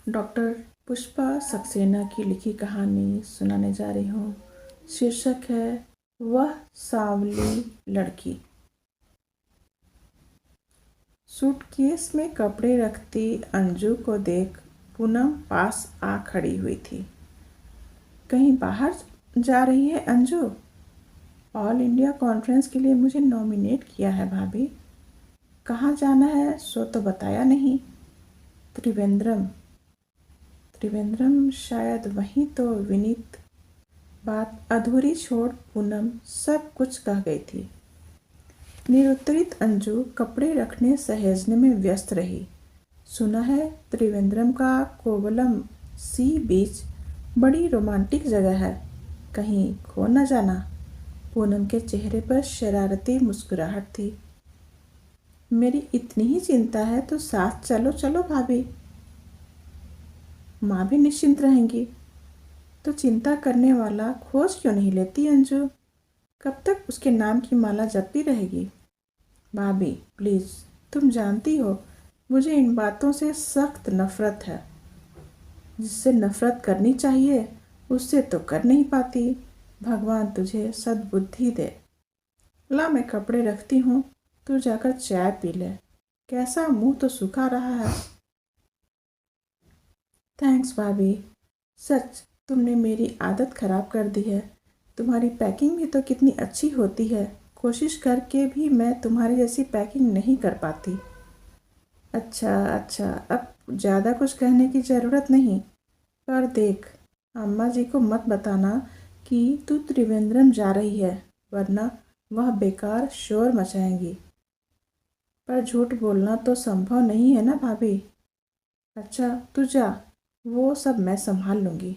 Doctor Pushpa Saxena की लिखी कहानी सुनाने जा रही हूँ। शीर्षक है वह सांवली लड़की। सूटकेस में कपड़े रखती अंजू को देख पूनम पास आ खड़ी हुई थी। कहीं बाहर जा रही है अंजू? ऑल इंडिया कॉन्फ्रेंस के लिए मुझे नॉमिनेट किया है भाभी। कहाँ जाना है सो तो बताया नहीं। त्रिवेंद्रम। त्रिवेंद्रम शायद वहीं तो विनीत। बात अधूरी छोड़ पूनम सब कुछ कह गई थी। निरुत्तरित अंजू कपड़े रखने सहेजने में व्यस्त रही। सुना है त्रिवेंद्रम का कोवलम सी बीच बड़ी रोमांटिक जगह है, कहीं खो न जाना। पूनम के चेहरे पर शरारती मुस्कुराहट थी। मेरी इतनी ही चिंता है तो साथ चलो चलो भाभी, माँ भी निश्चिंत रहेंगी। तो चिंता करने वाला खोज क्यों नहीं लेती अंजू? कब तक उसके नाम की माला जपती रहेगी? भाभी प्लीज़, तुम जानती हो मुझे इन बातों से सख्त नफरत है। जिससे नफरत करनी चाहिए उससे तो कर नहीं पाती। भगवान तुझे सद्बुद्धि दे। ला मैं कपड़े रखती हूँ, तू जाकर चाय पी ले। कैसा मुंह तो सूखा रहा है। थैंक्स भाभी, सच तुमने मेरी आदत ख़राब कर दी है। तुम्हारी पैकिंग भी तो कितनी अच्छी होती है, कोशिश करके भी मैं तुम्हारी जैसी पैकिंग नहीं कर पाती। अच्छा अच्छा, अब ज़्यादा कुछ कहने की ज़रूरत नहीं। पर देख, अम्मा जी को मत बताना कि तू त्रिवेंद्रम जा रही है, वरना वह बेकार शोर मचाएंगी। पर झूठ बोलना तो संभव नहीं है ना भाभी। अच्छा तू जा, वो सब मैं संभाल लूँगी।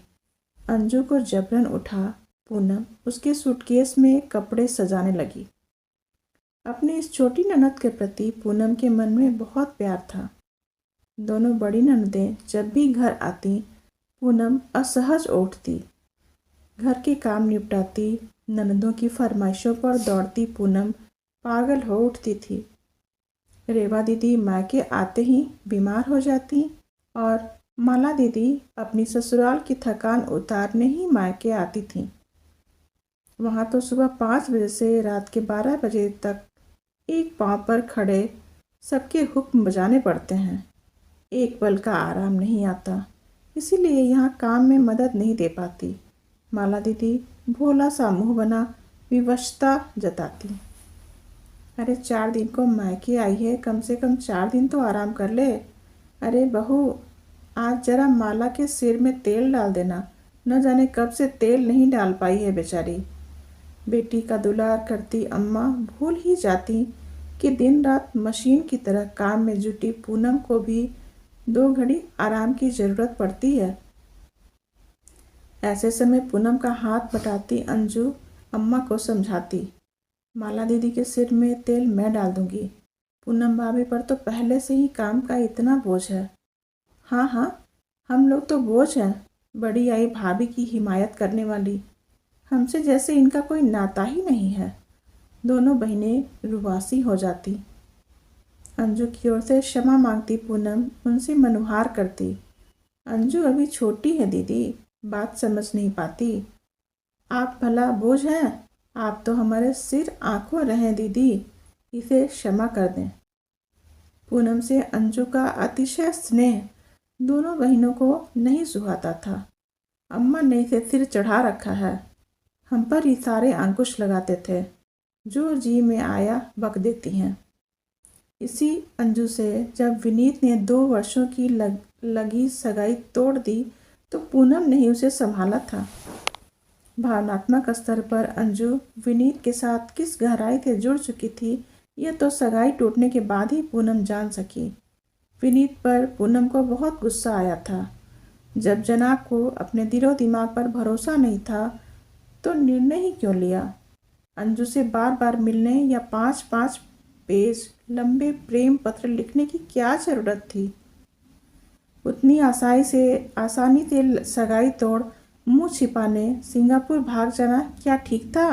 अंजू को जबरन उठा पूनम उसके सूटकेस में कपड़े सजाने लगी। अपनी इस छोटी ननद के प्रति पूनम के मन में बहुत प्यार था। दोनों बड़ी ननदें जब भी घर आती पूनम असहज उठती। घर के काम निपटाती, ननदों की फरमाइशों पर दौड़ती पूनम पागल हो उठती थी। रेवा दीदी मायके आते ही बीमार हो जाती और माला दीदी अपनी ससुराल की थकान उतारने ही मायके आती थीं। वहाँ तो सुबह 5 बजे से रात के 12 बजे तक एक पाँव पर खड़े सबके हुक्म बजाने पड़ते हैं। एक पल का आराम नहीं आता, इसीलिए यहाँ काम में मदद नहीं दे पाती। माला दीदी भोला सा मुँह बना विवशता जताती। अरे 4 दिन को मायके आई है, कम से कम 4 दिन तो आराम कर ले। अरे बहू, आज जरा माला के सिर में तेल डाल देना, न जाने कब से तेल नहीं डाल पाई है बेचारी। बेटी का दुलार करती अम्मा भूल ही जाती कि दिन रात मशीन की तरह काम में जुटी पूनम को भी 2 घड़ी आराम की ज़रूरत पड़ती है। ऐसे समय पूनम का हाथ बटाती अंजू अम्मा को समझाती, माला दीदी के सिर में तेल मैं डाल दूंगी। पूनम भाभी पर तो पहले से ही काम का इतना बोझ है। हाँ हाँ, हम लोग तो बोझ हैं, बड़ी आई भाभी की हिमायत करने वाली। हमसे जैसे इनका कोई नाता ही नहीं है। दोनों बहनें रुबासी हो जाती। अंजू की ओर से क्षमा मांगती पूनम उनसे मनुहार करती। अंजू अभी छोटी है दीदी, बात समझ नहीं पाती। आप भला बोझ हैं, आप तो हमारे सिर आंखों रहें दीदी, इसे क्षमा कर दें। पूनम से अंजू का अतिशय स्नेह दोनों बहनों को नहीं सुहाता था। अम्मा ने इसे सिर चढ़ा रखा है, हम पर ही सारे अंकुश लगाते थे, जो जी में आया बक देती हैं। इसी अंजू से जब विनीत ने 2 वर्षों की लगी सगाई तोड़ दी तो पूनम ने ही उसे संभाला था। भावनात्मक स्तर पर अंजू विनीत के साथ किस गहराई से जुड़ चुकी थी, यह तो सगाई टूटने के बाद ही पूनम जान सकी। विनीत पर पूनम को बहुत गुस्सा आया था। जब जनाब को अपने दिलो दिमाग पर भरोसा नहीं था तो निर्णय ही क्यों लिया? अंजू से बार बार मिलने या 5-5 पेज लंबे प्रेम पत्र लिखने की क्या ज़रूरत थी? उतनी आसानी से सगाई तोड़ मुंह छिपाने सिंगापुर भाग जाना क्या ठीक था?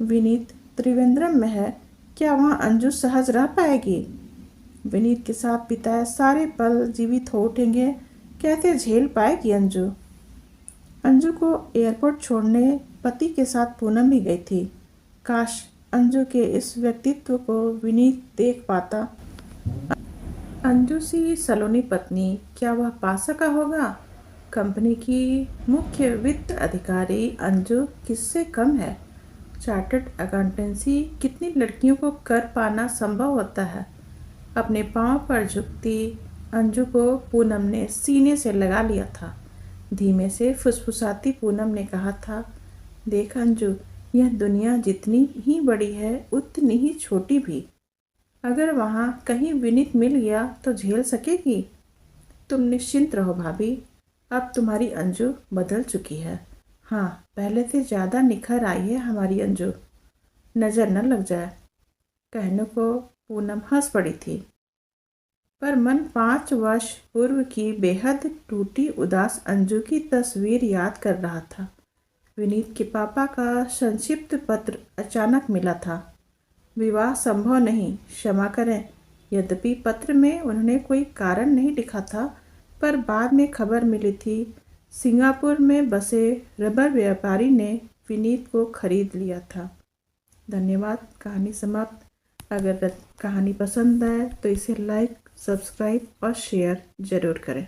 विनीत त्रिवेंद्रम में है, क्या वहाँ अंजू सहज रह पाएगी? विनीत के साथ बिताए सारे पल जीवित हो उठेंगे कैसे झेल पाएगी अंजू? अंजू को एयरपोर्ट छोड़ने पति के साथ पूनम भी गई थी। काश अंजू के इस व्यक्तित्व को विनीत देख पाता। अंजू सी सलोनी पत्नी, क्या वह पा सका होगा? कंपनी की मुख्य वित्त अधिकारी अंजू किससे कम है? चार्टर्ड अकाउंटेंसी कितनी लड़कियों को कर पाना संभव होता है? अपने पांव पर झुकती अंजू को पूनम ने सीने से लगा लिया था। धीमे से फुसफुसाती पूनम ने कहा था, देख अंजू, यह दुनिया जितनी ही बड़ी है उतनी ही छोटी भी। अगर वहाँ कहीं विनीत मिल गया तो झेल सकेगी? तुम निश्चिंत रहो भाभी, अब तुम्हारी अंजू बदल चुकी है। हाँ, पहले से ज़्यादा निखर आई है हमारी अंजू, नज़र न लग जाए। कहने को पूनम हंस पड़ी थी, पर मन 5 वर्ष पूर्व की बेहद टूटी उदास अंजू की तस्वीर याद कर रहा था। विनीत के पापा का संक्षिप्त पत्र अचानक मिला था। विवाह संभव नहीं, क्षमा करें। यद्यपि पत्र में उन्होंने कोई कारण नहीं लिखा था, पर बाद में खबर मिली थी सिंगापुर में बसे रबर व्यापारी ने विनीत को खरीद लिया था। धन्यवाद। कहानी समाप्त। अगर कहानी पसंद आए तो इसे लाइक, सब्सक्राइब और शेयर ज़रूर करें।